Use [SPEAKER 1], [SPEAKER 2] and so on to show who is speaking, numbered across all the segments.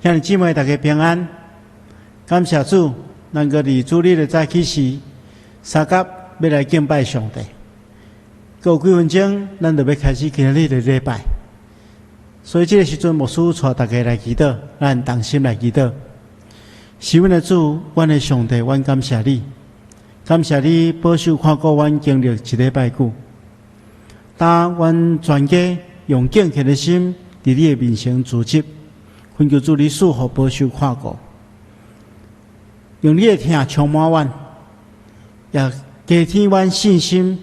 [SPEAKER 1] 兄弟姊妹，大家平安。感谢主，能够伫主日的早起时，三甲要来敬拜上帝。过几分钟，咱就要开始今日的礼拜。所以这个时阵，牧师带大家来祈祷，咱同心来祈祷。是阮的主，阮的上帝，阮感谢你，感谢你保守看顾阮经历一礼拜久。当阮全家用敬虔的心，伫你的面前自执。恳求主你赐福保守看顾，用你的疼充满阮，也加添阮信心，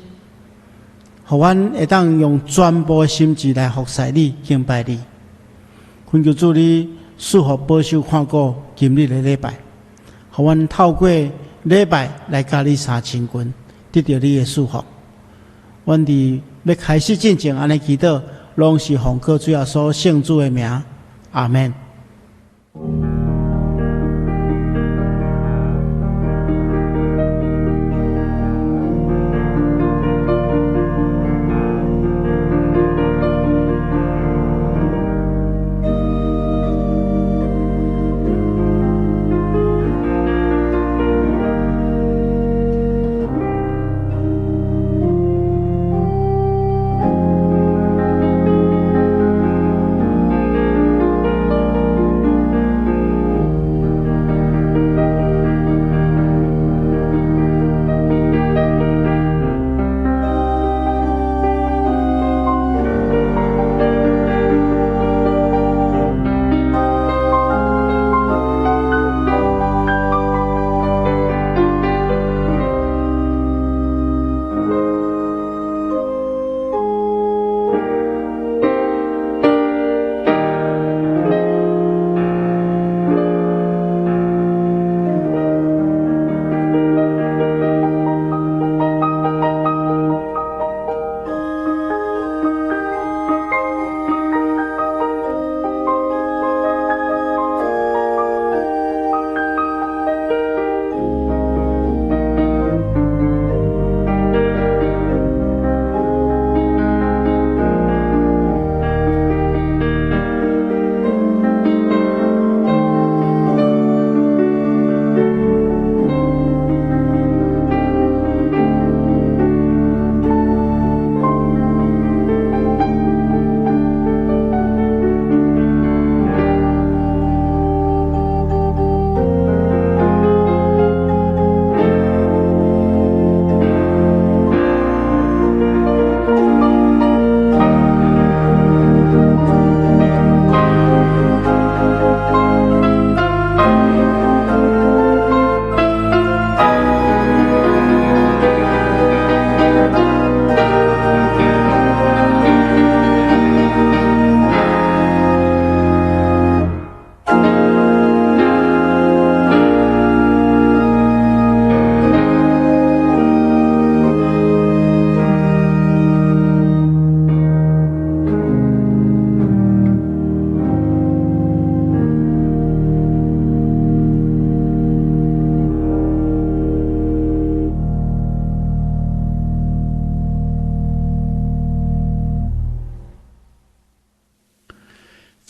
[SPEAKER 1] 互阮会当用全部的心智来服侍你、敬拜你。恳求主你赐福保守看顾今日的礼拜，互阮透过礼拜来甲你三亲近，得到你的赐福。阮伫要开始进前安尼祈祷，拢是奉靠主耶稣圣主的名。阿门。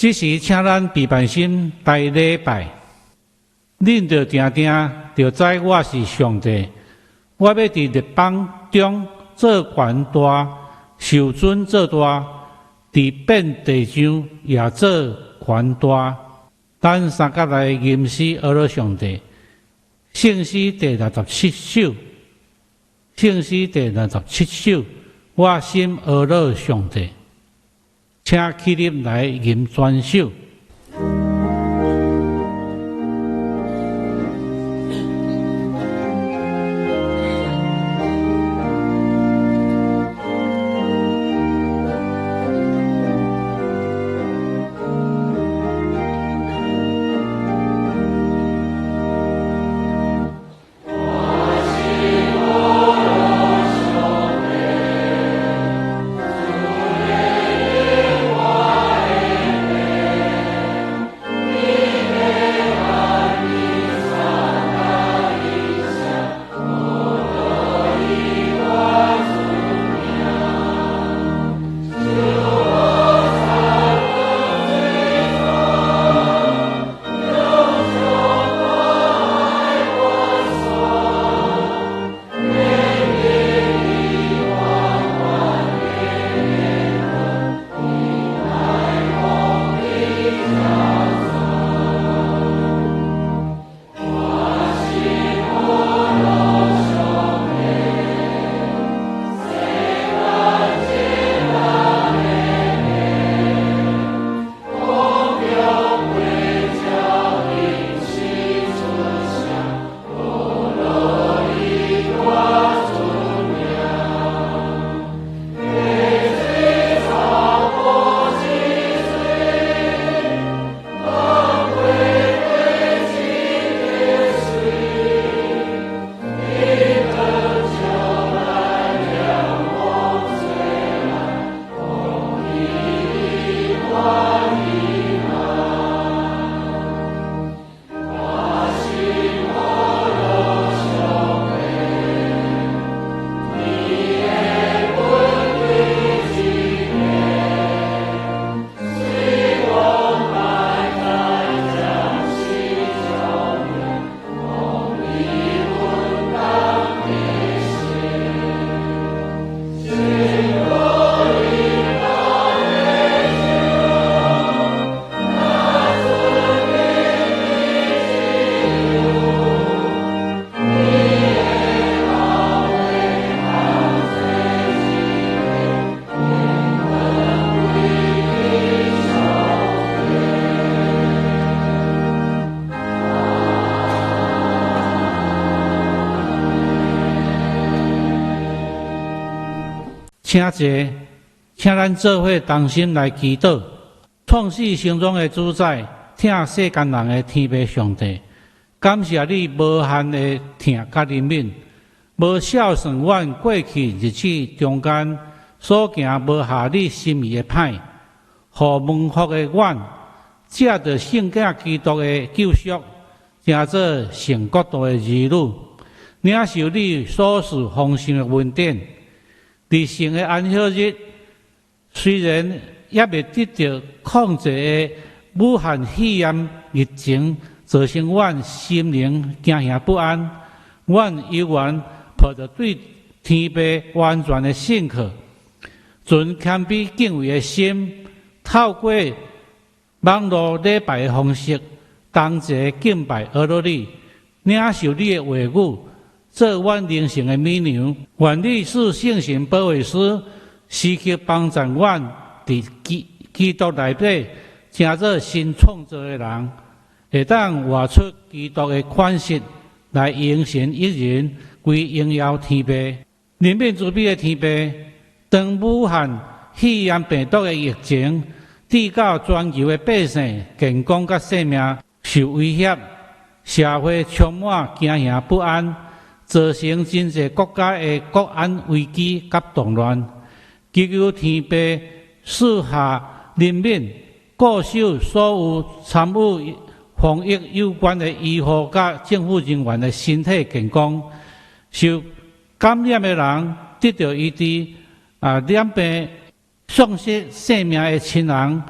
[SPEAKER 2] 这时，请咱备办心拜礼拜。恁着定定着知我是上帝，我要伫列邦中做权大，受尊做大，伫遍地上也做权大。咱三甲来吟诗讹罗上帝。圣诗第67首，圣诗第67首，我心讹罗上帝。请起立来吟全首。
[SPEAKER 3] 我
[SPEAKER 2] 请坐，请咱做伙同心来祈祷。创世成中的主宰，疼世间人的天父上帝，感谢你无限的疼甲怜悯，无少算阮过去日子中间所行无合你心意的歹，互蒙福的阮，借着圣子基督的救赎，成做成国度的儿女，领受你所赐丰盛的恩典。伫圣的安息日，虽然也未得到控制的武汉肺炎疫情，造成阮心灵惊吓不安，阮依然抱着对天父完全的信靠，存谦卑敬畏的心，透过网络礼拜的方式，同齐敬拜阿罗你，领受你的话语，做阮灵性的美娘。愿你使圣神保惠师时刻帮助阮伫基督内底，成做新创造的人，会当活出基督的款式，来迎神一人，归荣耀天父。怜悯慈悲的天父，当武汉肺炎病毒的疫情致到全球的百姓健康甲性命受威胁，社会充满惊吓不安，造成真侪国家的国安危机甲动乱。祈求天父赐下怜悯，固守所有参与防疫有关的医护甲政府人员的身体健康，受感染的人得到医治，染病丧失性命的亲人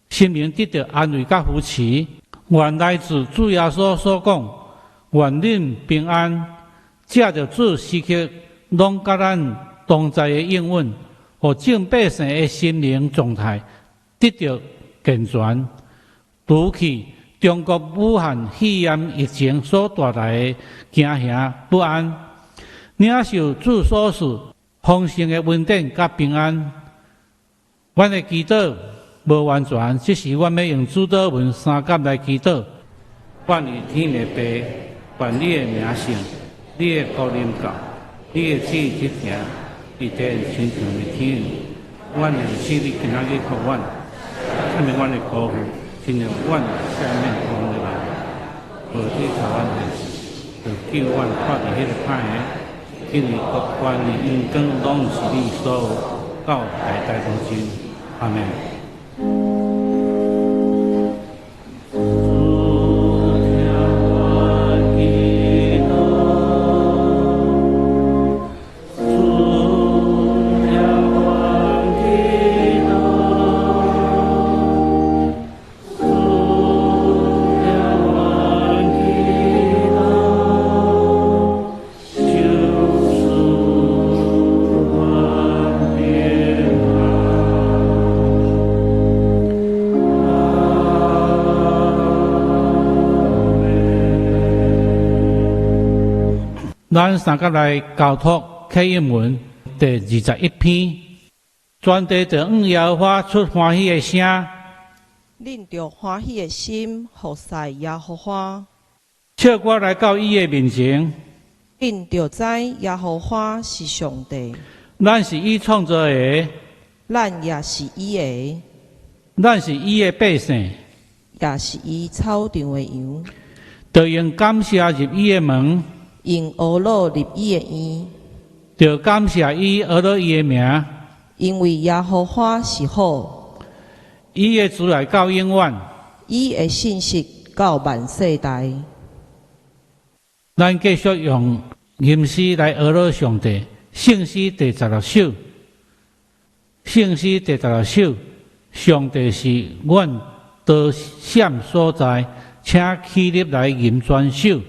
[SPEAKER 2] 心灵得到安慰甲扶持。愿来自主耶稣所讲，愿恁平安，借着主时刻拢甲咱同在的应允，互众百姓的心灵状态得到健全，除去中国武汉肺炎疫情所带来的惊吓不安，领受主所赐丰盛的恩典甲平安。阮的祈祷无完全，只是阮要用主祷文三甲来祈祷。愿以天的父，愿你的名圣，你的国临到，你的旨意执行，伫地亲像伫天。阮的赐你今仔日给阮，赦免阮的过犯，亲像阮赦免我的人。无你查阮的事，就叫阮脱离迄个歹的，因为国权的恩光拢是你所有，到代代同真。阿门。咱三甲来交托启应文第21篇，全地就向耶和华出欢喜的声，
[SPEAKER 3] 恁着欢喜的心，服侍耶和华。
[SPEAKER 2] 笑我来到伊的面前，
[SPEAKER 3] 恁着知耶和华是上帝，
[SPEAKER 2] 咱是伊创造的，
[SPEAKER 3] 咱也是伊的，
[SPEAKER 2] 咱是伊的百姓，
[SPEAKER 3] 也是伊草场的羊。
[SPEAKER 2] 就用感谢入伊的门，
[SPEAKER 3] 用俄罗入伊的院，
[SPEAKER 2] 就感谢伊学到伊的名，
[SPEAKER 3] 因为耶和华是好，
[SPEAKER 2] 伊的慈爱到永远，
[SPEAKER 3] 伊的信息到万世代。
[SPEAKER 2] 咱继续用吟诗来学到上帝。圣诗第16首，圣诗第16首，上帝是阮得闪所在，请起立来吟全首。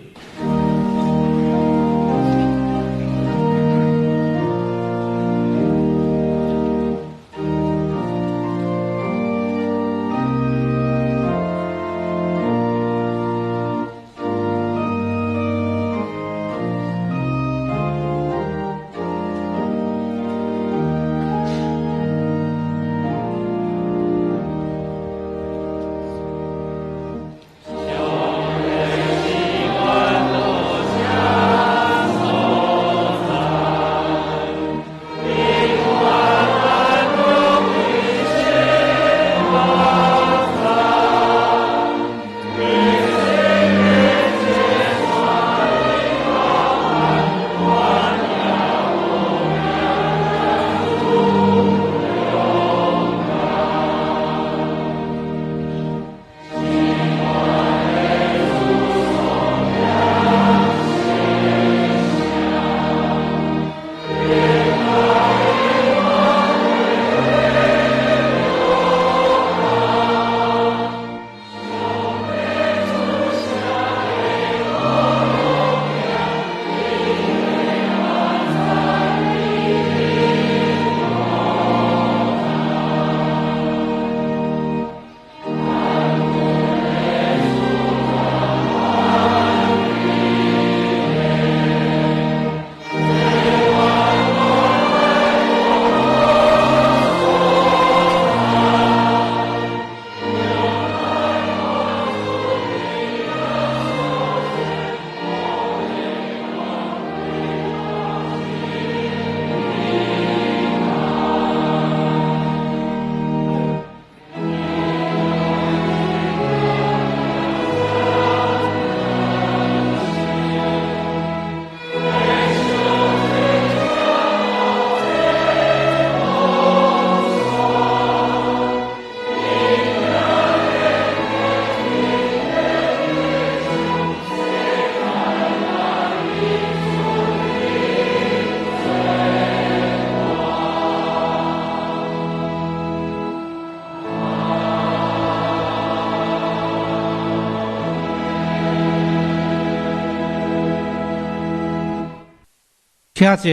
[SPEAKER 2] 请坐，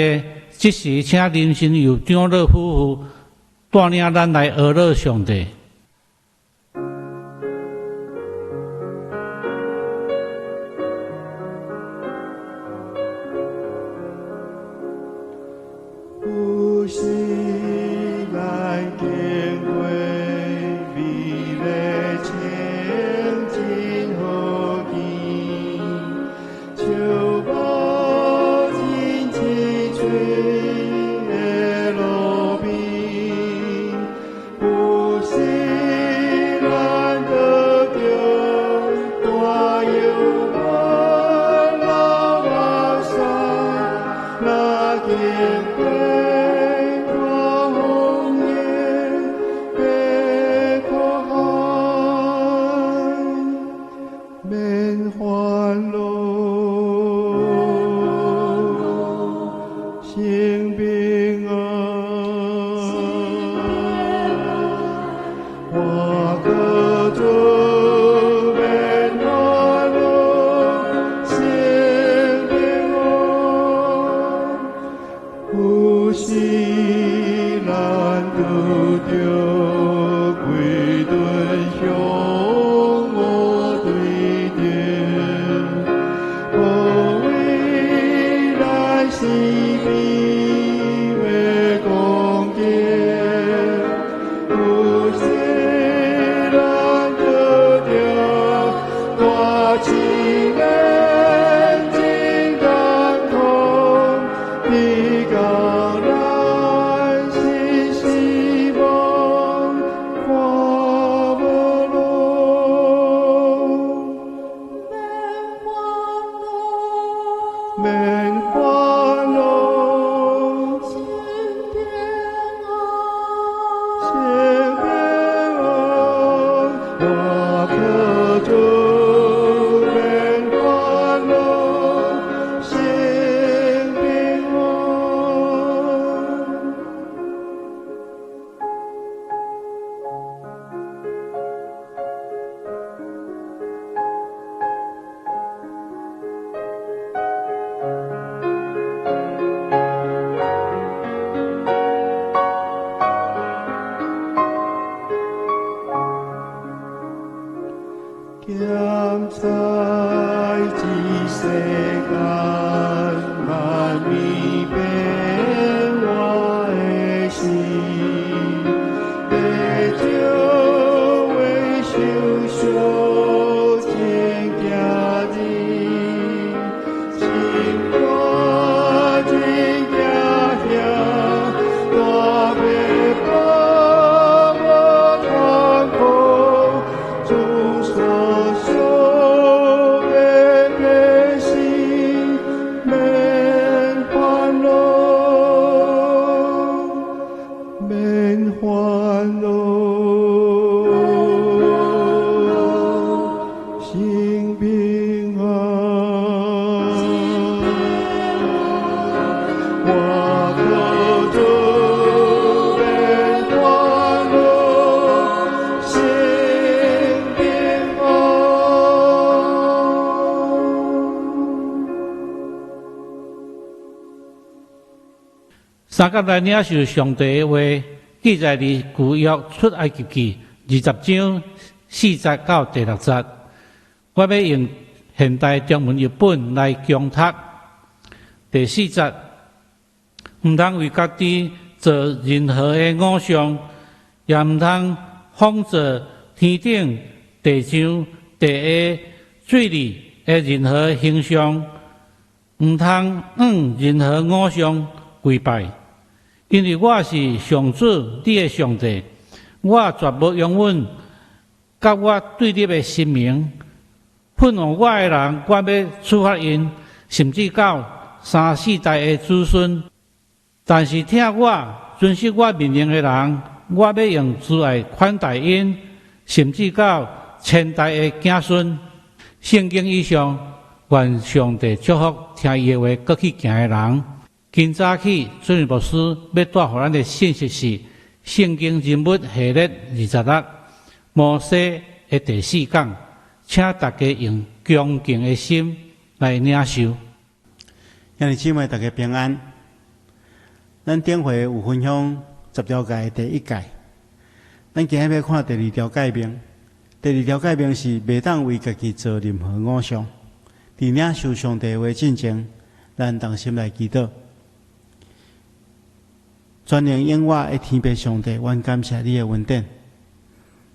[SPEAKER 2] 即时请林神由长老夫妇带领咱来学乐上帝。
[SPEAKER 4] 有时咱经过美丽清真好见，树木真青翠的路边，有时咱得着大有我老阿山，那经过。免烦恼，心平安。我可做免烦恼，心平安。有时咱拄着几顿伤。是美的光景，有时咱得着大情人真感动，你教咱是希望看无路，免烦恼。咸菜这世间万味变我的心，白酒为受伤真惊人，心肝真惊吓，大背包无通靠，主所受的百姓免烦恼，免烦恼，心平安。我可做免烦恼，心平安。
[SPEAKER 2] 三甲来领受上帝的话，记载伫旧约出埃及记20章4节到第6节。我要用现代中文译本来强读。第4节，毋通为家己做任何的偶像，也毋通仿做天顶、地上、地下、水里的任何形象，毋通向任何偶像跪拜。因为我是上主你的上帝，我绝无永远甲我对立的神明。愤怒我的人，我要处罚因，甚至到3、4代的子孙。但是听我遵守我命令的人，我要用慈爱款待因，甚至到1000代的子孙。圣经以上，愿上帝祝福听伊的话，搁去行的人。今早起，主任牧师要带予咱的信息是：圣经人物系列26，摩西的第4讲。请大家用恭敬的心来领受。
[SPEAKER 1] 兄弟姊妹，大家平安。咱顶回有分享10条诫第1诫，咱今日要看第2条诫命。第2条诫命是袂当为家己做任何偶像，伫领受上帝话进前，咱同心来祈祷。全能永活的天父上帝，阮感谢你的恩典。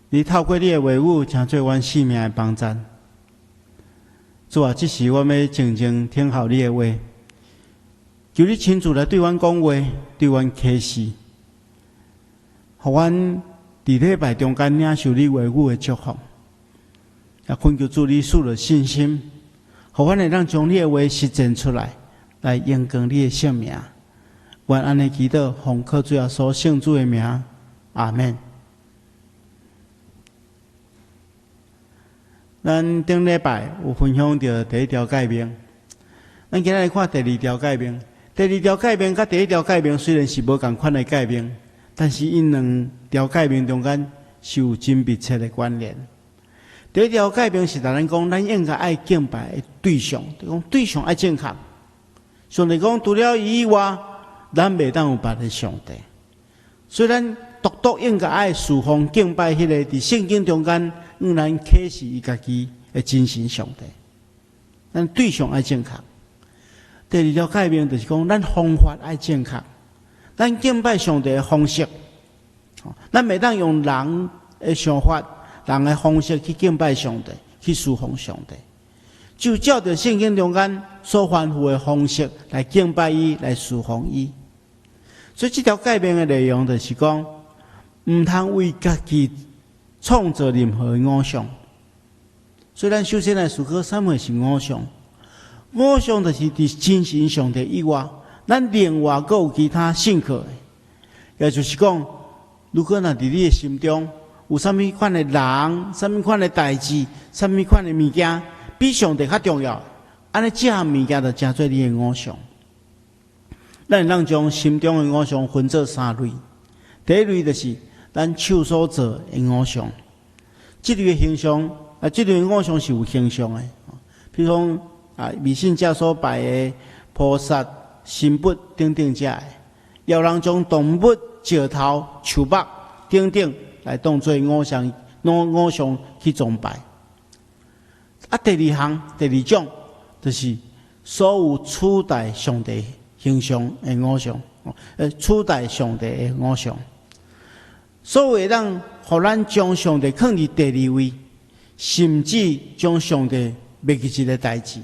[SPEAKER 1] 你透过你的话语，成做阮生命的帮助。主啊，这时我要静静听候你的话，求你亲自来对阮讲话，对阮启示，互阮伫礼拜中间领受你话语的祝福。也恳求主你赐了信心，互阮会当将你的话实践出来，来荣光你的圣名。愿安尼祈祷，奉靠主耶稣圣主的名，阿门。咱顶礼拜有分享到第1条诫命，咱今日来看第2条诫命。第2条诫命甲第1条诫命虽然是无同款的诫命，但是因两条诫命中间是有真密切的关联。第1条诫命是咱讲，咱应该爱敬拜的对象，就讲对象爱正确。上帝讲，除了伊以外，咱袂当有别的上帝。虽然独应该爱侍奉敬拜迄个伫圣经中间，仍然启示伊家己的真神上帝。咱对象爱正确。第2条诫命就是讲，咱方法爱正确，咱敬拜上帝的方式，咱袂当用人的想法、人的方式去敬拜上帝，去侍奉上帝。就照着圣经中间所吩咐的方式来敬拜伊，来侍奉伊。所以这条诫命的内容就是讲，唔通为家己创造任何的偶像。虽然首先来思考什么是偶像，偶像就是伫真神上帝以外，咱另外还有其他信靠的。也就是讲，如果若伫你的心中有啥物款的人、啥物款的代志、啥物款的物件，比上帝较重要，安尼这项物件就成做你的偶像。咱会将心中的偶像分做3类。第一类就是咱手所做的偶像，这类的形象这类的偶像是有形象的，比如讲迷信者所拜的菩萨、神佛等等者的，也有人将动物、石头、树木等等来当做偶像去崇拜。第二种就是所有取代上帝形象的偶像，取代上帝的偶像。所有让互咱将上帝放伫第2位，甚至将上帝灭去一个代志。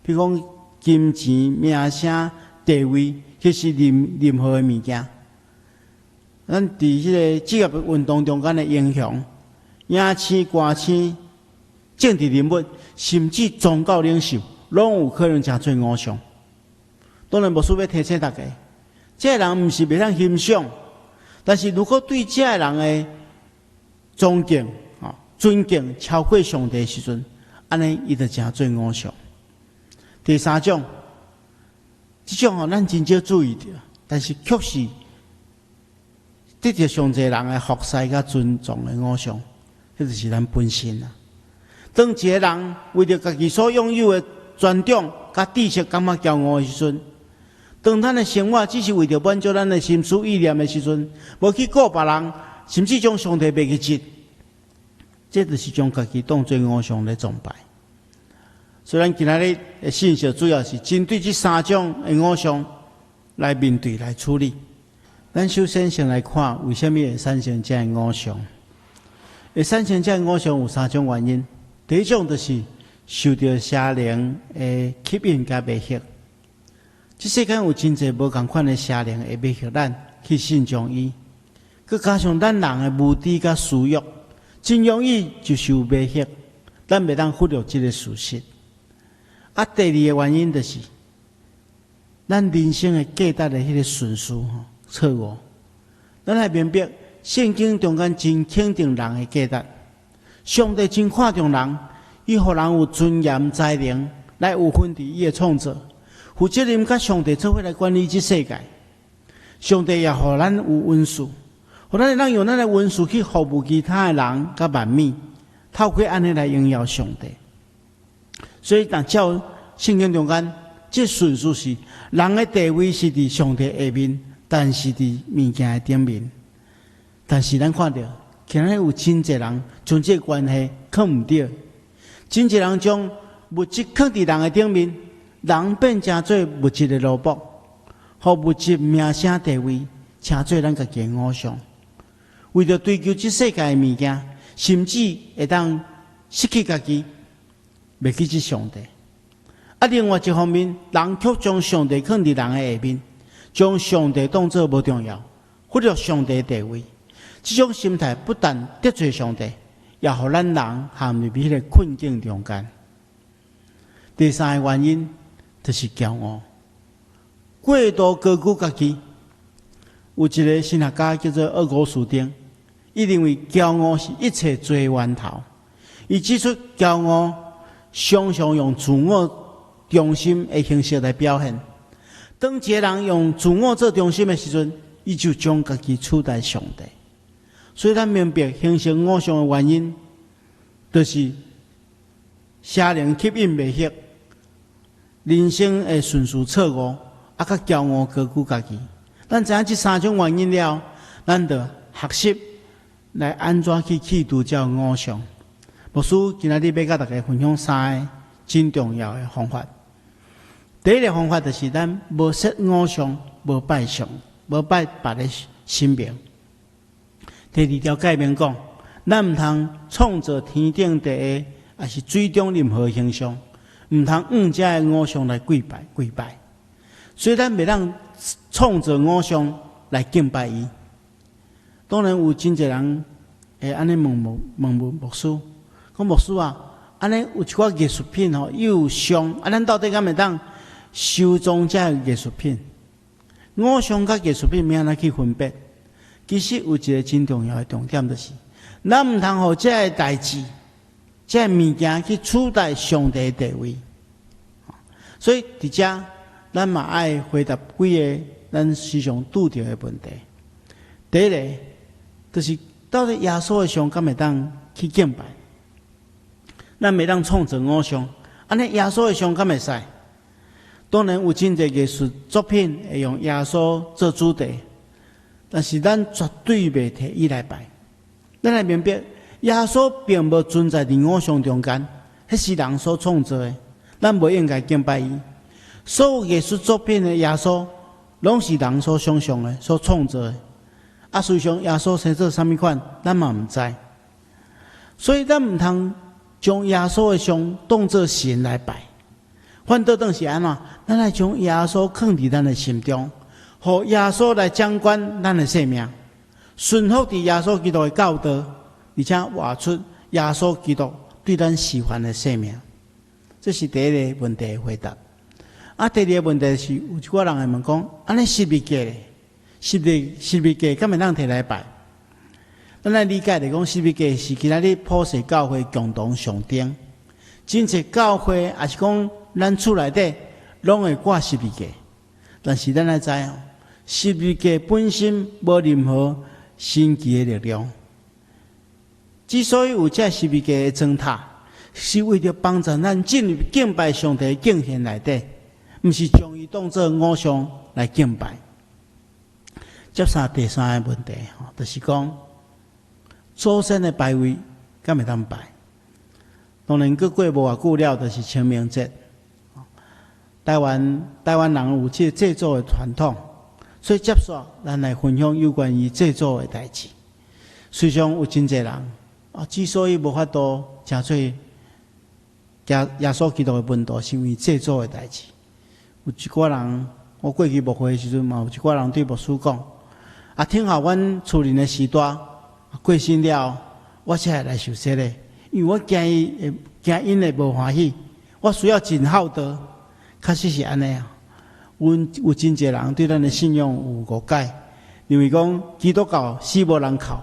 [SPEAKER 1] 比如讲金钱、名声、地位，迄是任何的物件。咱伫迄个职业运动中间的英雄、影星、歌星、政治人物，甚至宗教领袖，拢有可能成做偶像。当然无需要提醒大家，这个人毋是袂当欣赏，但是如果对这个人的尊敬、尊敬超过上帝的时阵，安尼伊就成做偶像。第3种，这种咱真少注意到，但是确实得到上帝人的服侍甲尊重的偶像，迄就是咱本身啊。当一个人为着家己所拥有的尊重甲知识感觉骄傲的时阵，当咱的生活只是为着满足咱的心思意念的时阵，无去顾别人，甚至将上帝灭去节，这就是将家己当作偶像来崇拜。虽然今日的信息主要是针对这3种的偶像来面对来处理。咱首先先来看为什么会产生这样的偶像。会产生这样的偶像有3种原因。第一种就是受到邪灵的吸引甲迷惑。这世间有真侪无同款的邪灵会迷惑咱去信从伊，佮加上咱人的目的甲私欲，真容易就受迷惑。咱袂当忽略这个事实。第2个原因就是咱人生的价值的迄个顺序错误。咱来明白圣经中间真肯定人的价值，上帝真看重人，伊互人有尊严、才能来有份伫伊的创造，负责任甲上帝做伙来管理这世界。上帝也互咱有温数，互咱会当用咱的温数去服务其他的人甲万民，透过安尼来荣耀上帝。所以，但照圣经中间，这顺序是人的地位是伫上帝下面，但是伫物件的顶面，但是咱看到，今日有真侪人将这关系放唔对，真侪人将物质放伫人的顶面，人变成做物质的奴仆，互物质名声地位，成做咱家己的偶像。为着追求这世界的物件，甚至会当失去家己，袂记起上帝。啊，另外一方面，人却将上帝放伫人的下面，将上帝当作无重要，忽略上帝的地位。这种心态不但得罪上帝，也互咱人陷入迄个困境中间。第三个原因就是骄傲，过度高估家己。有一个神学家叫做鄂古斯丁，伊认为骄傲是一切罪源头。伊指出，骄傲常常用自我中心的形式来表现。当一个人用自我做中心的时阵，伊就将家己取代上帝。所以咱明白形成偶像的原因，就是邪灵吸引未歇，人生的顺序错误，啊，甲骄傲高估家己。咱知影这三种原因了，咱就学习来安怎去气度这偶像。牧师今仔日要甲大家分享三个真重要的方法。第一个方法就是咱无设偶像，无拜上，无拜别的神明。第二条诫命讲，咱毋通创造天顶地下，也是水中任何形象，毋通用这个偶像来跪拜。所以咱袂当创造偶像来敬拜伊。当然有真侪人会安尼问牧师，讲牧师啊，安尼有一寡艺术品吼，又有像啊，咱到底敢会当收藏这个艺术品？偶像甲艺术品要安怎去分别？其实有一个真重要的重点，就是咱毋通互这个代志、这个物件去取代上帝的地位。所以伫遮，咱嘛爱回答几个咱时常拄到的问题。第一个就是到底耶稣的像敢会当去敬拜？咱袂当创造偶像，安尼耶稣的像敢会使？当然有真侪艺术作品会用耶稣做主题。但是咱绝对袂摕伊来拜，咱来明白，耶稣并无存在伫偶像中间，迄是人所创造的，咱无应该敬拜伊。所有艺术作品的耶稣，拢是人所想象的、所创造的。啊，实际上耶稣生做啥物款，咱嘛毋知。所以咱毋通将耶稣的像当作神来拜，反倒当是安怎？咱来将耶稣放伫咱的心中。互耶稣来掌管咱的生命，顺服伫耶稣基督的教导，而且活出耶稣基督对咱示范的生命。这是第一个问题的回答。啊，第二个问题是，有一寡人会问讲，安尼十字架咧，十字架敢会当摕来拜？咱来理解来讲，十字架是今仔日普世教会共同象征。真侪教会也是讲，咱厝内底拢会挂十字架，但是咱来知哦。十字架本身无任何神奇的力量。之所以有这十字架的装塔，是为了帮助咱进入敬拜上帝的敬献内底，毋是将伊当作偶像来敬拜。接下第三个问题，就是讲祖先的拜位敢会当拜？当然，过无偌久了，就是清明节。台湾人有这制作的传统。所以接下咱来分享有关于制作的代志。虽然有真侪人之所以无法度诚做耶稣基督的门徒，是因为制作的代志。有一寡人，我过去牧会的时阵嘛，有一寡人对牧师讲：听候阮厝人的时代过身了，我才会来受洗咧，因为我惊因会无欢喜，我需要尽孝道。确实是安尼啊。有真侪人对咱的信仰有误解，认为讲基督教死无人靠，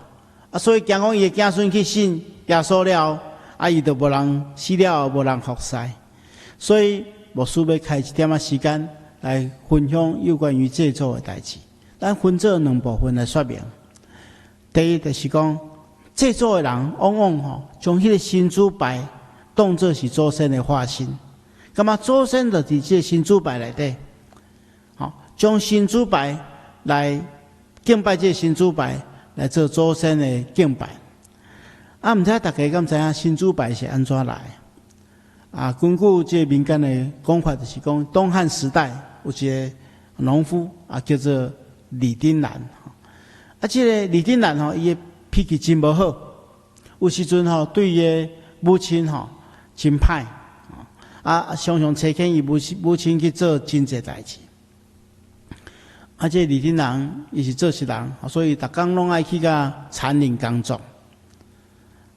[SPEAKER 1] 所以惊讲伊的子孙去信耶稣了，伊就无人死了，无人服侍。所以牧师要开一点时间来分享有关于制作的代志。咱分做两部分来说明。第一就是讲制作的人往往将迄个神主牌当作是祖先的化身，感觉祖先就伫这神主牌内底。将神主牌来敬拜这新主牌，来做祖先的敬拜。啊，毋知大家敢知影新主牌是安怎来？啊，根据这民间的讲法，就是讲东汉时代有一个农夫啊，叫做李丁兰。啊，这个李丁兰吼，伊的脾气真无好，有时阵吼对伊的母亲吼真歹，啊，常常催劝伊母亲去做真济代志。啊，这李丁兰伊是做事人，所以逐工拢爱去甲田林工作。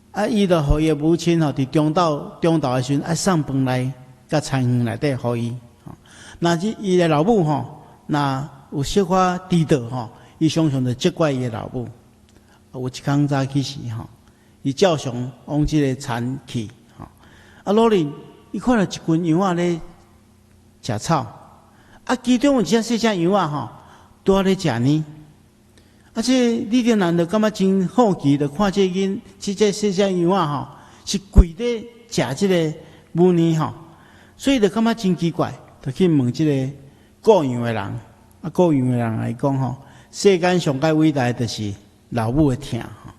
[SPEAKER 1] 啊，伊就互伊的母亲吼，伫中昼的时阵爱送饭来，甲田园内底互伊。那伊的老母吼，那有小可迟到吼，伊常常就责怪伊的老母。有一天早起时吼，伊照常往即个田去吼。啊，老林伊看到一群羊仔咧食草，啊，其中有一只细只羊仔吼，拄咧食呢。啊，这李丁兰就感觉真好奇，就看这细只羊仔吼，是跪咧食即个母乳吼，所以就感觉真奇怪，就去问即个雇羊的人。啊，雇羊的人来讲吼，世间上界伟大的就是老母的疼吼，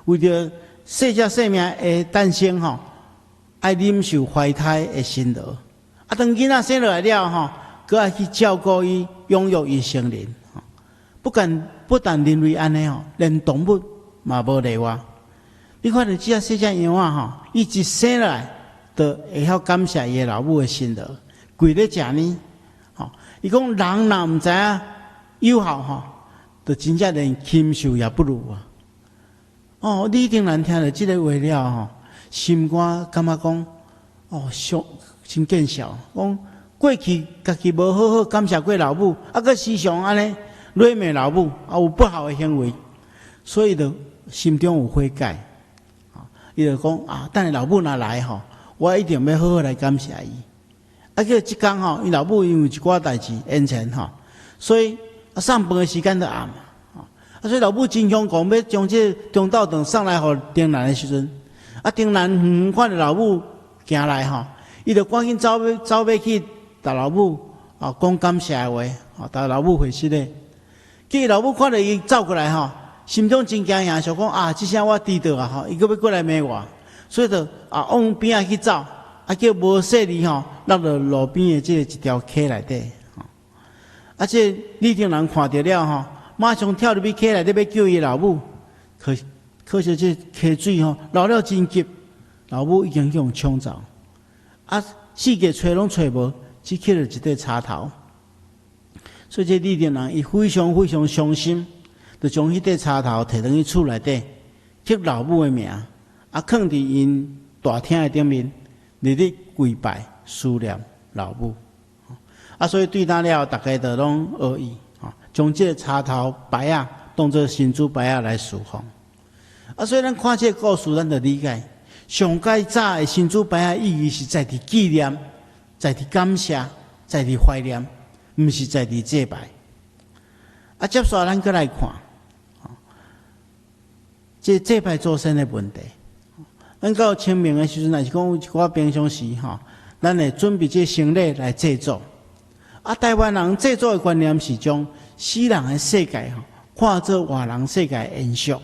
[SPEAKER 1] 为着细只生命的诞生吼，爱忍受怀胎的辛劳。啊，当囡仔生落来了吼，佮爱去照顾伊，养育伊成人。不但人类安尼吼，连动物嘛无例外。你看到这细只羊仔吼，伊一生落来，就会晓感谢伊老母的辛劳，跪咧食呢。吼，伊讲人若毋知影友好吼，就真正连禽兽也不如啊。哦，李丁兰听到这个话了吼，心肝感觉讲，哦，真见笑。讲过去家己无好好感谢过老母，啊，佮时常安尼。累骂老母啊，有不好的行为，所以就心中有悔改，啊，伊就讲啊，等下老母若来吼，我一定要好好来感谢伊。啊，叫即天吼，伊老母因为一寡代志延前吼，所以啊上饭的时间就暗嘛，啊，所以老母真想讲要将这中昼顿送来互丁兰的时阵，啊，丁兰看到老母行来吼，伊就赶紧走要去搭老母啊讲感谢的话，啊，搭老母回息咧。伊老母看到伊走过来吼，心中真惊吓，想讲啊，即声我迟到啊吼，伊搁要过来骂我，所以就啊往边仔去走，啊叫无细里吼落到路边的即个一条溪内底，啊这李丁兰看到了吼，马上跳入去溪内底要救伊老母，可惜这溪水吼流了真急，老母已经用冲走，啊四界找拢找无，只捡了一块插头。所以这李丁兰伊非常非常伤心，就将迄块插头摕回去厝内底，刻老母的名，啊，放伫因大厅的顶面，日日跪拜思念老母。啊，所以对他了，大家就拢学伊，将这个插头牌啊当作新主牌啊来侍奉。啊，所以咱看这个故事，咱就理解，上界早的新主牌啊意义是在伫纪念，在伫感谢，在伫怀念。毋是在伫祭拜，啊，接下咱再来看，这祭拜祖先的问题。咱到清明的时阵，若是讲有一寡平常时吼，咱会准备这生礼来祭祖。啊，台湾人祭祖的观念是将死人的世界吼看作活人世界的延续，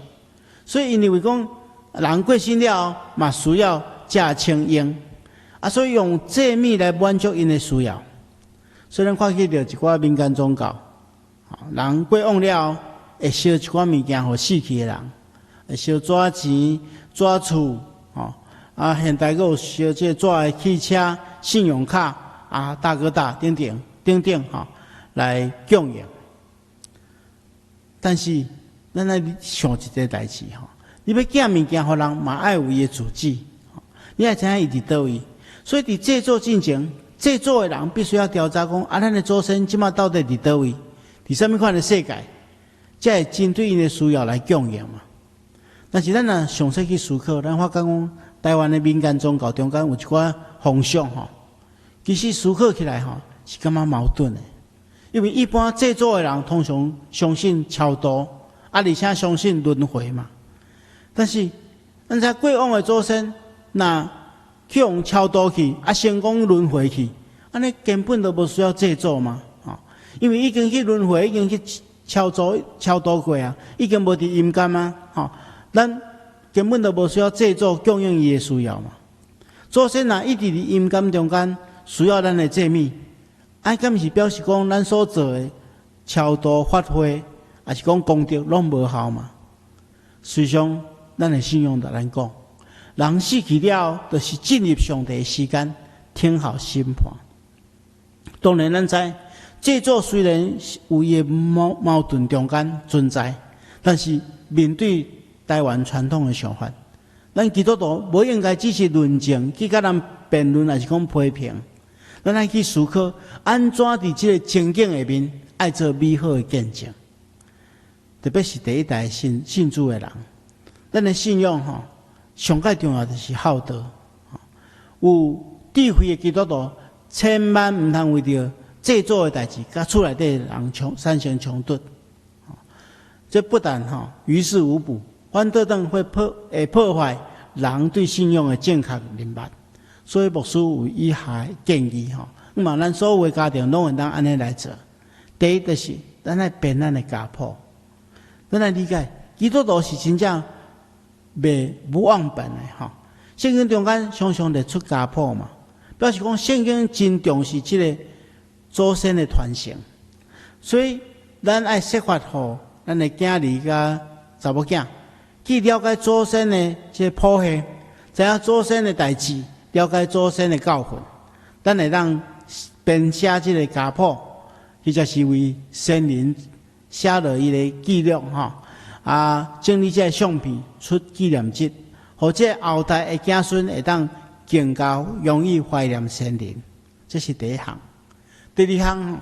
[SPEAKER 1] 所以因认为讲人过身了嘛需要食清用，啊，所以用祭米来满足因的需要。虽然看起到一寡民间宗教，人过往了会烧一寡物件互死去的人，会烧纸钱、纸厝，啊，现代佫有烧这纸的汽车、信用卡啊、大哥大等等来供养。但是咱来想一个代志你要寄物件互人嘛，爱有伊的主旨，你爱知影伊伫倒位，所以伫制作进前。制作的人必须要调查讲，啊，咱的祖先即马到底伫倒位，伫什么款的世界，才会针对因的需要来供养嘛。但是咱若详细去思考，咱发觉讲，台湾的民间宗教中间有一寡方向其实思考起来是感觉矛盾的。因为一般制作的人通常相信超度，而且相信轮回嘛。但是咱在过往的祖先，那去用超度去，成功轮回去，安尼根本都无需要制作嘛，因为已经去轮回，已经去超度过啊，已经无伫阴间啊，吼，咱根本就无需要制作供应伊的需要嘛。祖先啊，一直伫阴间中间需要咱的祭米，敢是表示讲咱所做的超度发挥，还是讲功德拢无效嘛？实际上，咱的信仰就咱讲，人死去了，就是进入上帝的时间，听候审判。当然，咱知制作虽然有伊的矛盾中间存在，但是面对台湾传统的想法，咱基督徒无应该只是论证，去甲人辩论，还是讲批评。咱爱去思考，安怎伫这个情景下面，爱做美好的见证。特别是第一代信主的人，咱的信仰吼，上界重要就是孝道。有智慧的基督徒，千万唔通为着制作的代志，甲厝内底人产生冲突。这不但于事无补，反倒等会破坏人对信仰的正确明白。所以牧师有以下建议那么咱所有的家庭拢会当安尼来做。第一就是咱来变咱的家谱，咱来理解基督徒是真正袂无忘本的圣经中间常常列出家谱嘛，表示讲圣经真重视这个祖先的传承，所以咱爱设法互咱的囝儿甲查某囝去了解祖先的这个谱系，知影祖先的代志，了解祖先的教训，咱会让编写这个家谱，或者是为先人写落伊个记录整理这个相片出纪念册，或者后代的子孙会当敬教，容易怀念先人。这是第一项。第二项，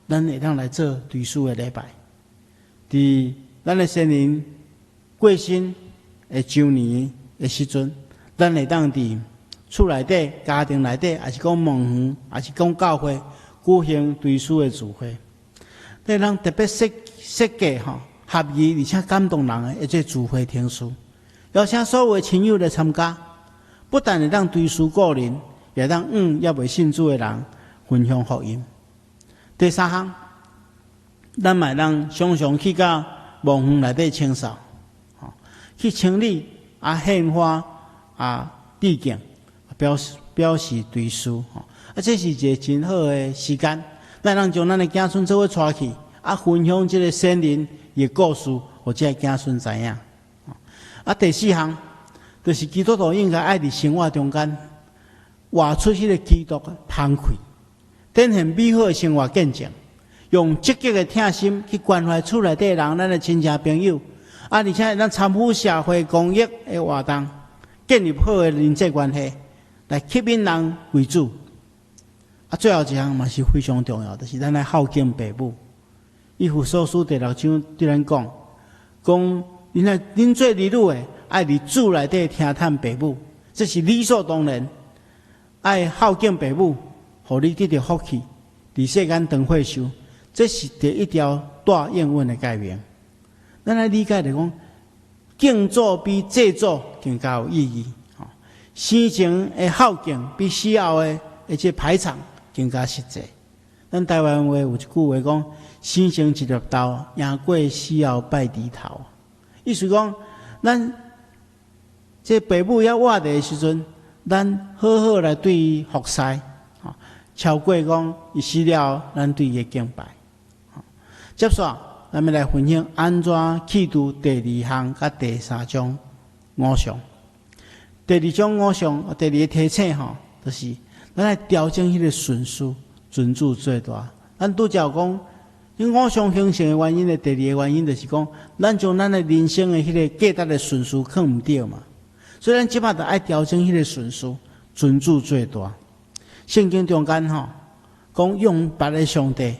[SPEAKER 1] 咱会当来做追思的礼拜。伫咱的先人过身的周年的时阵，咱会当伫厝内底、家庭内底，还是讲门园，还是讲教会举行追思的聚会，对咱特别设计合宜而且感动人的一个聚会厅书，邀请所有的亲友来参加，不但会当追思故人，也当也未信主的人分享福音。第三项，咱嘛当常常去到墓园内底清扫，去清理献花致敬，表示追思这是一个真好的时间，咱能将咱的子孙做伙带去，分享这个先人的故事，或者子孙知影。第四项，就是基督徒应该爱伫生活中间活出迄个基督的芳气，展现美好的生活见证，用积极的疼心去关怀厝内底的人，咱的亲戚朋友，而且咱参与社会公益的活动，建立好的人际关系，来吸引人为主。最后一项嘛是非常重要，就是咱来孝敬父母。以弗所书第6章对咱讲，恁做儿女的爱伫主内底听探父母，这是理所当然。爱孝敬父母，互你得到福气，伫世间长寿寿，这是第一条大应允的诫命。咱来理解就讲，敬祖比祭祖更加有意义。生前的孝敬比死后的这排场更加实际。咱台湾话有一句话讲：生前一粒豆，赢过死后拜猪头。意思讲，咱这父母要活着的时阵，咱好好来对伊服侍，超过讲伊死了，咱对伊敬拜。接下咱们来分享安怎启度第2项甲第3章5项。第2章5项，第2个提醒就是咱来调整迄个顺序，尊主最大。咱拄则讲，因5项形成的原因的第2个原因，就是讲，咱将咱的人生的迄个价值的顺序放唔对嘛。所以咱即摆就爱调整迄个顺序，尊主最大。圣经中间讲用别的上帝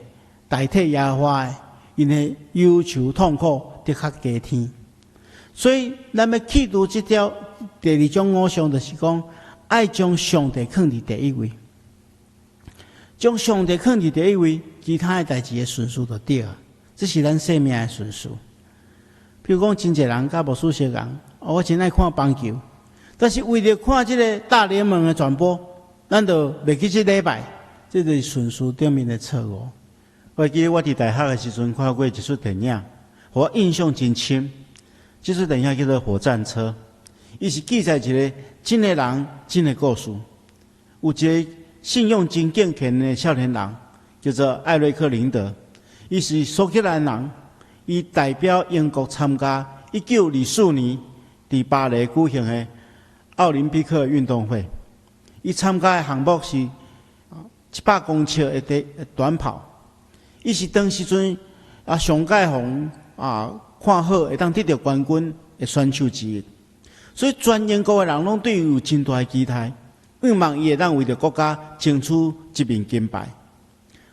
[SPEAKER 1] 代替耶和华的，因的忧愁痛苦的确加添。所以咱要启度这条第2章5项，就是讲爱将上帝放伫第一位，将上帝放伫第一位，其他的代志的顺序就对了。这是咱生命的顺序。比如讲，真侪人甲牧师相共，我真爱看棒球，但是为了看这个大联盟的转播，咱就袂去这礼拜，这就是顺序顶面的错误。我记得我伫大学的时阵看过一出电影，我印象真深。这出电影叫做《火战车》，伊是记载一个真个人、真个故事。有一个信用真敬虔的少年人，叫做艾瑞克林德，伊是苏格兰人，伊代表英国参加1924年伫巴黎举行的奥林匹克运动会。伊参加的项目是100公尺的短跑。伊是当时阵上界红看好会当得到冠军的选手之一，所以全英国的人拢对伊有真大的期待，希望伊会当为着国家争取一面金牌。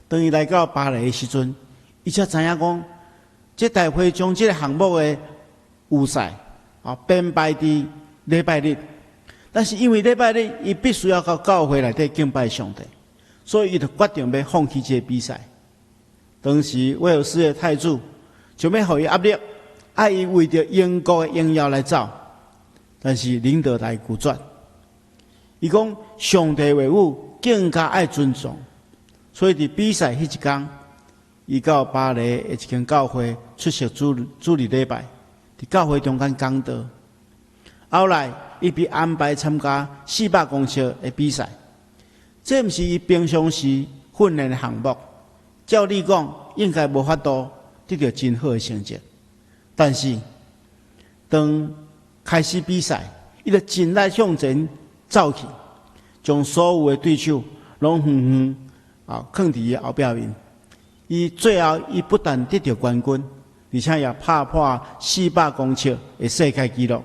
[SPEAKER 1] 当伊来到巴黎的时阵，伊才知影讲，这大会将这个项目的预赛编排伫礼拜日，但是因为礼拜日伊必须要到教会内底敬拜上帝，所以伊就决定要放弃这个比赛。当时威尔斯的太子就要予伊压力，爱伊为着英国的荣耀来走，但是林德来拒绝。伊讲上帝话语更加爱尊重，所以伫比赛迄一天，伊到巴黎的一间教会出席主日礼拜，伫教会中间讲道。后来伊被安排参加400公尺的比赛，这毋是伊平常时训练的项目。照理讲，应该无法度得到真好的成绩，但是当开始比赛，伊就尽力向前走去，将所有的对手拢远放伫伊后壁面。伊最后伊不但得到冠军，而且也打破400公尺的世界纪录，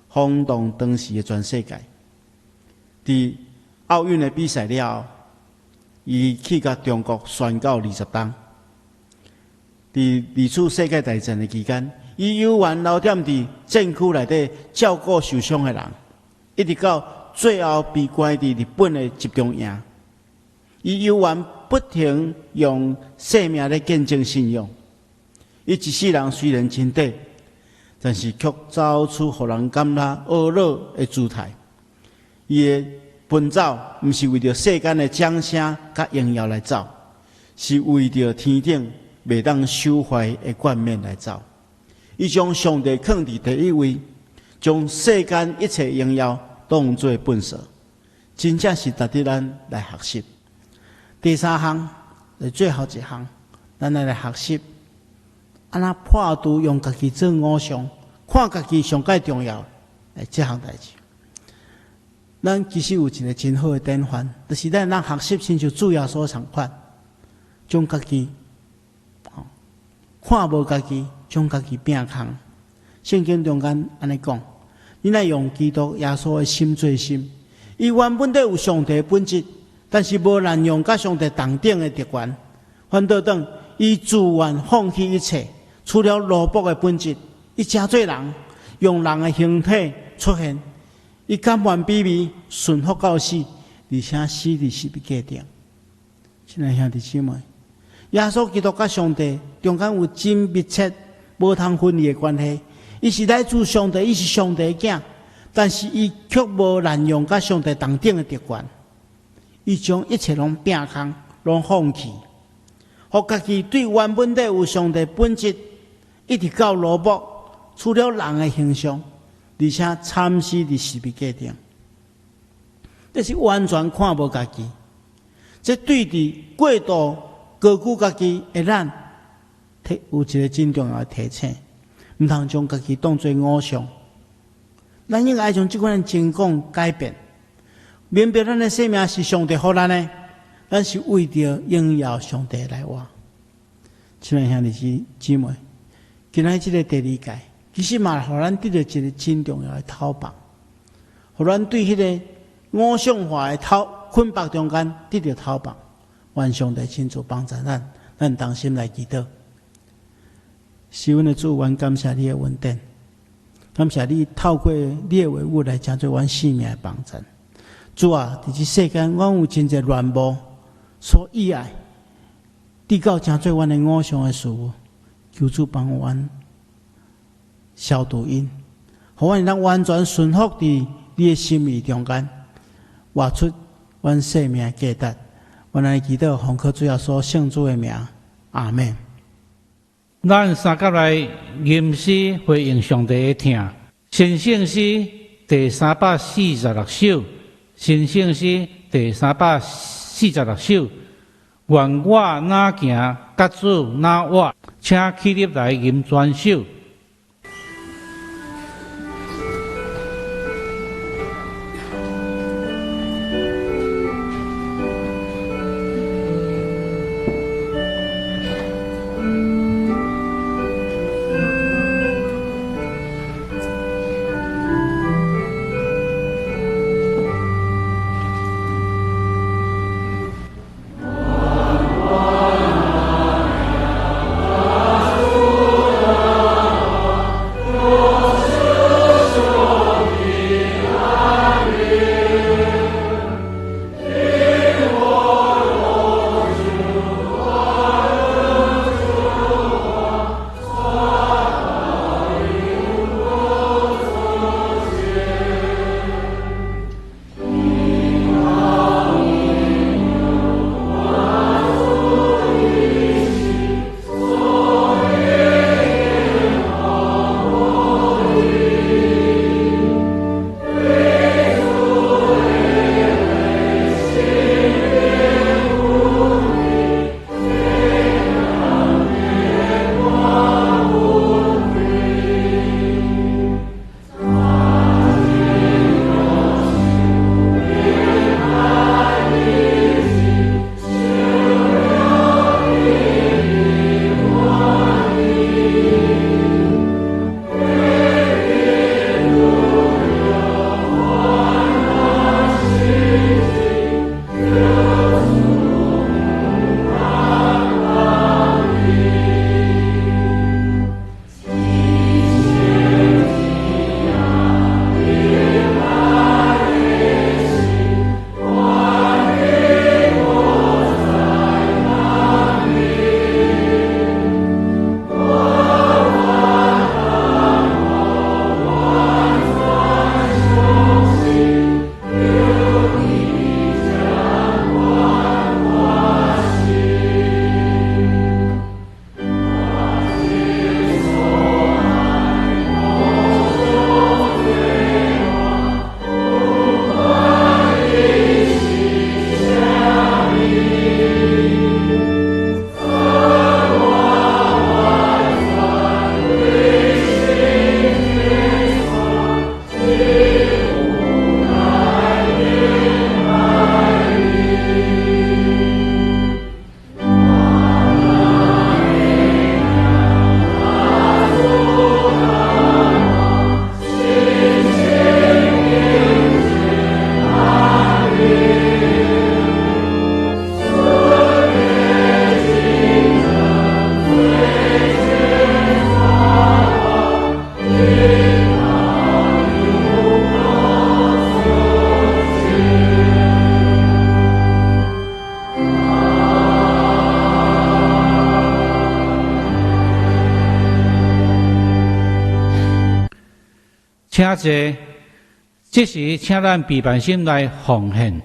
[SPEAKER 1] 轰动当时的全世界。伫奥运的比赛了后，伊去甲中国宣教20冬。伫二次世界大战的期间，伊有缘留踮伫战区内底照顾受伤的人，一直到最后被关伫日本的集中营。伊有缘不停用生命来见证信仰。伊一世人虽然真短，但是却走出互人感觉懊恼的姿态。伊的奔走，毋是为着世间的掌声甲荣耀来走，是为着天顶袂当收怀的冠冕来走。伊将上帝放伫第一位，将世间一切荣耀当作本色，真正是值得咱来学习。第三项，最后一项，咱来学习，安那破除用家己做偶像，看家己上界重要，这项代志。咱其实有一个真好的典范，就是咱学习亲像主耶稣同款，将家己看无家己，将家己摒空。圣经中间安尼讲，你若用基督耶稣的心做心，伊原本就有上帝的本质，但是无滥用甲上帝同等的特权，反倒等伊自愿放弃一切，除了奴仆的本质，伊真做人，用人的形体出现。伊甘愿卑微，顺服到死，而且死伫十字架顶。亲爱兄弟姊妹，耶稣基督甲上帝中间有真密切、无通分离的关系。伊是来自上帝，伊是上帝的囝，但是伊却无滥用甲上帝同等的特权。伊将一切拢摒空，拢放弃，互家己对原本就有上帝本质，一直到奴仆，除了人的形象。而且惨死伫十字架顶，这是完全看无家己。这对伫过度高估家己的咱，有一个真重要的提醒，毋通将家己当作偶像。咱应该将这款情况改变，明白咱的生命是上帝予咱的，咱是为着荣耀上帝来活。亲爱兄弟姊妹，今仔这个第二届。其实嘛，互咱得到一个真重要的讨棒，互咱对迄个偶像化的捆绑中间得到讨棒。愿上帝亲自帮助咱同心来祈祷。是阮的主，愿感谢你的恩典，感谢你透过你的话语来成就阮生命的帮助。主啊，伫这世间，阮有真侪乱无所意爱，得到成做阮的偶像的事物，求主帮阮。消除因，互阮能完全顺服伫你的心意中间，活出阮生命的价值。阮来祈祷，奉靠主耶稣圣主的名，阿门。
[SPEAKER 2] 咱三甲来吟诗回应上帝的听。新圣诗第346首，新圣诗第346首。愿我哪行，甲主哪活，请起立来吟全首。请坐，这时请咱备办心来奉献。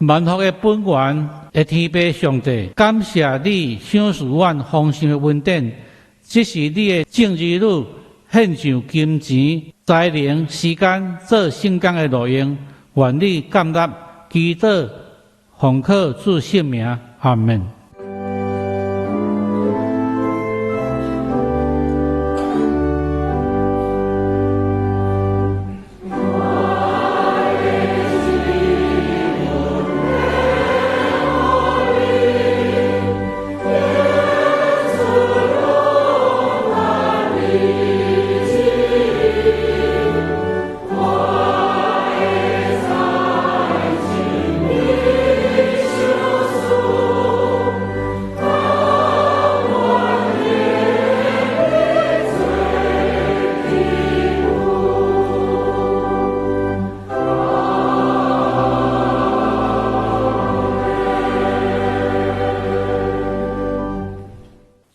[SPEAKER 2] 万福的本源的天父上帝，感谢你赏赐阮丰盛的恩典，这是你的正义女献上金钱、才能、时间做圣工的路用，愿你感纳，祈祷奉靠主圣名，阿门。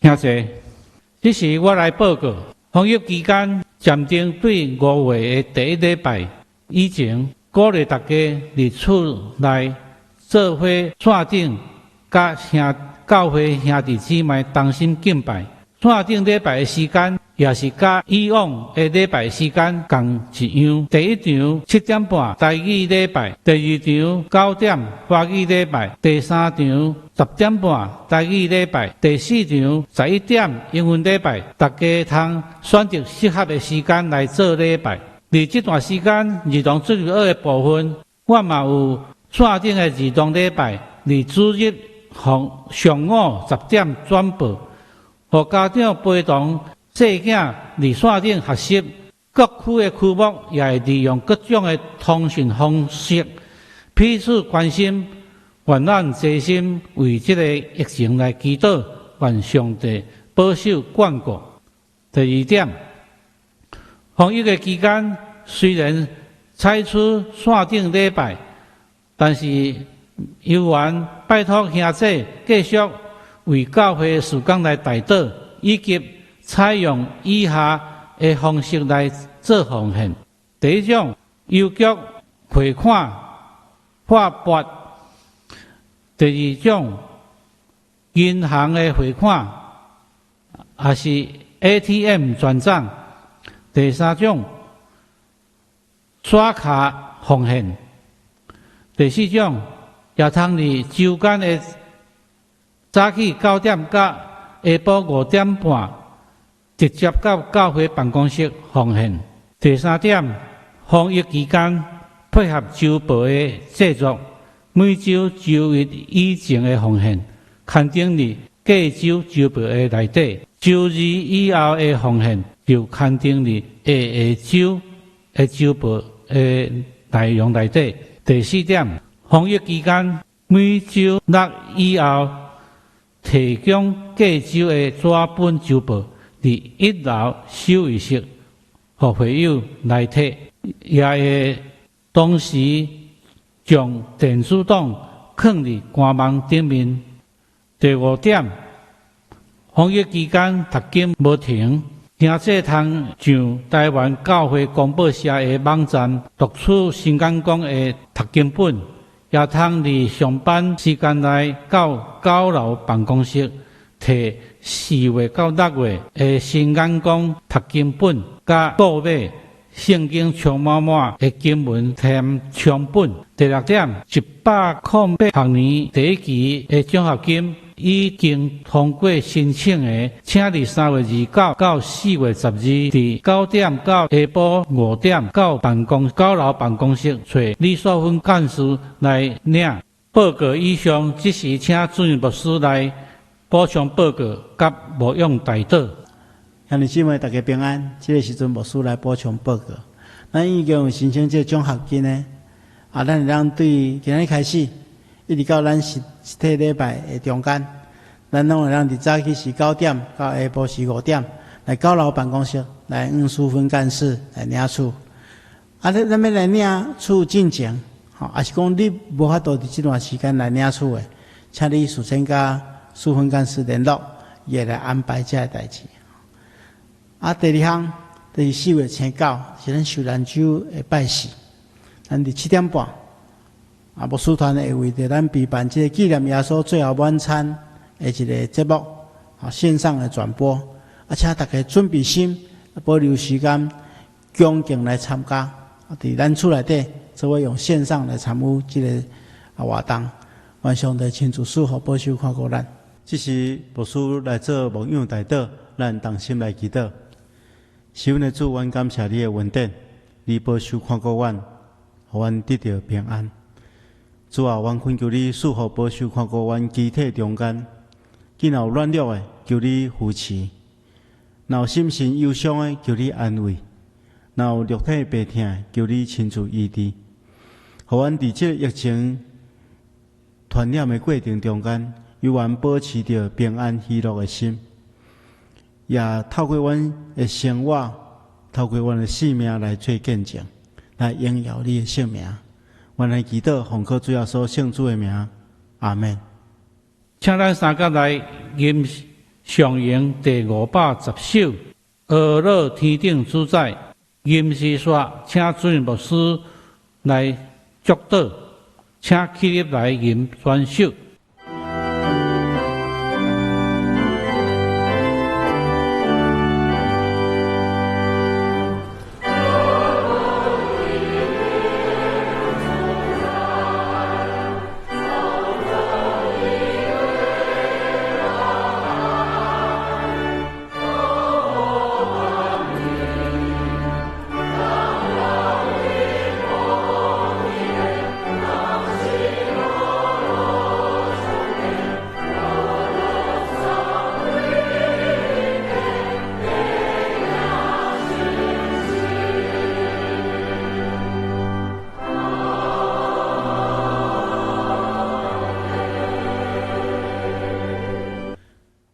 [SPEAKER 2] 听者，这是我来报告。防疫期间，暂定对5月的第一礼拜以前，鼓励大家伫厝内做伙线顶，甲教会兄弟姊妹同心敬拜。线顶礼拜的时间，也是甲以往的礼拜时间同一样。第一场7点半台语礼拜，第二场9点华语礼拜，第三场10点半台语礼拜，第四场11点英文礼拜。大家通选择适合的时间来做礼拜。伫这段时间，儿童主日学的部分，我嘛有线顶的儿童礼拜，伫主日上午10点转播。互家长陪同细囝伫线顶学习，各区的区牧也会利用各种的通讯方式彼此关心，愿咱齐心为这个疫情来祈祷，愿上帝保守眷顾。第二点，防疫的期间虽然采取线顶礼拜，但是犹原拜托兄弟继续为教会事工来代祷，以及采用以下的方式来做奉献。第一种，邮局汇款发拨；第二种，银行的汇款，也是 ATM 转账；第三种，刷卡奉献；第四种，也通伫周间的早起9点到下晡5点半，直接到教会办公室奉献。第三点，防疫期间配合周报的制作，每周周一以前的奉献，刊登伫隔周周报的内底；周二以后的奉献就刊登伫下周的周报的内容内底。第四点，防疫期间每周6以后，提供各州的纸本周报，伫1楼收遗室，互会友来摕，也会同时将电子档放伫官网顶面。第五点，防疫期间读经无停，听者通上台湾教会广播社的网站读取新港讲的读经本。也通伫上班时间内到九楼办公室，摕4月到6月的新眼光读经本，甲购买圣经充满满的经文添充本。第六点，108学年第一期的奖学金已经通过申请的，请伫3月29到4月12日，伫9点到下晡5点到九楼办公室找李淑芬干事来领报告。以上即时请主任牧师来补充报告，甲牧养代祷。
[SPEAKER 1] 兄弟姊妹，大家平安。这个时阵，牧师来补充报告。咱已经有申请这奖学金呢，咱会当对今日开始，一直到咱实体礼拜的中间，咱拢会当伫早起是9点到下晡是5点，来九楼办公室来黄淑芬干事来领取。咱要来领取进前，也是讲你无法度伫这段时间来领取的，请你事先甲淑芬干事联络，伊会来安排这个代志。第二项，就是4月9是咱受难周的拜祀，咱伫7点半牧师团会为着咱备办这个纪念耶稣最后晚餐的一个节目，线上的转播，请大家准备心，保留时间，恭敬来参加。伫咱厝内底，做伙用线上来参与这个活动，愿上帝亲自赐福保守看顾咱。这是牧师来做牧养代祷，咱同心来祈祷。是阮的主，阮感谢你的恩典，你保守看顾阮，互阮得到平安。主啊，阮恳求你赐福保守看顾阮肢体中间，既然有软弱的，求你扶持；若有心神忧伤的，求你安慰；若有肉体病痛的，求你亲自医治。互阮伫这个疫情传染的过程中间，永远保持着平安喜乐的心，也透过阮的生活，透过阮的性命来做见证，来荣耀你的圣名。阮来祈祷，奉靠主耶稣圣主的名，阿门。
[SPEAKER 2] 请咱三甲来吟上咏第510首《俄勒天顶主宰》。吟诗说，请主任牧师来祝祷，请起立来吟选首。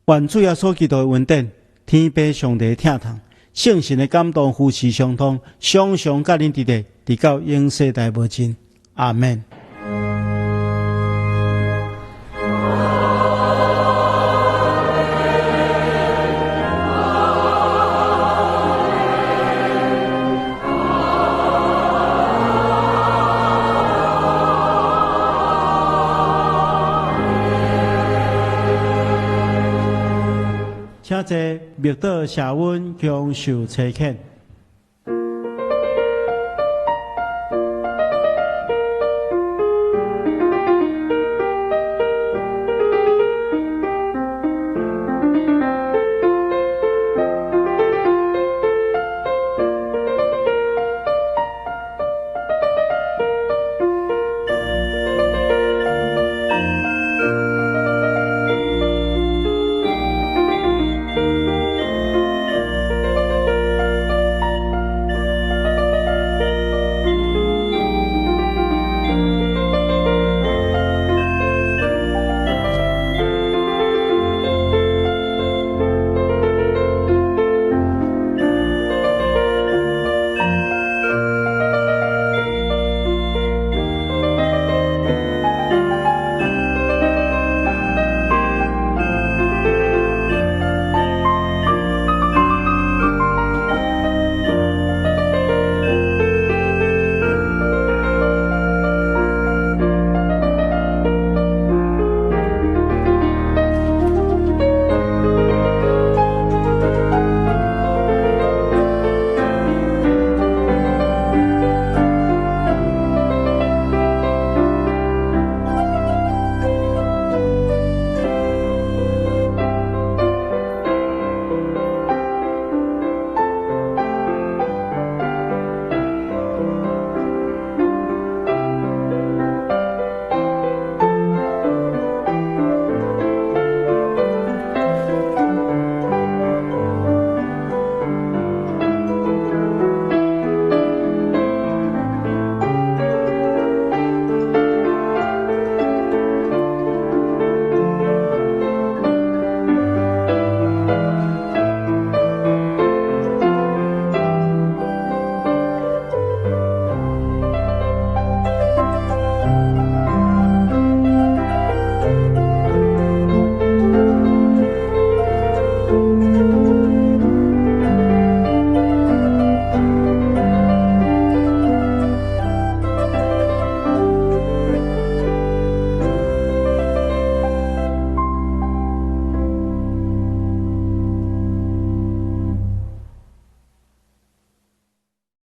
[SPEAKER 1] 愿主耶稣基督的恩典，天父上帝听痛，圣神的感动，夫妻相通，常常甲恁伫地，直到永世代无尽。阿门。请坐，默祷谢恩，享受差遣。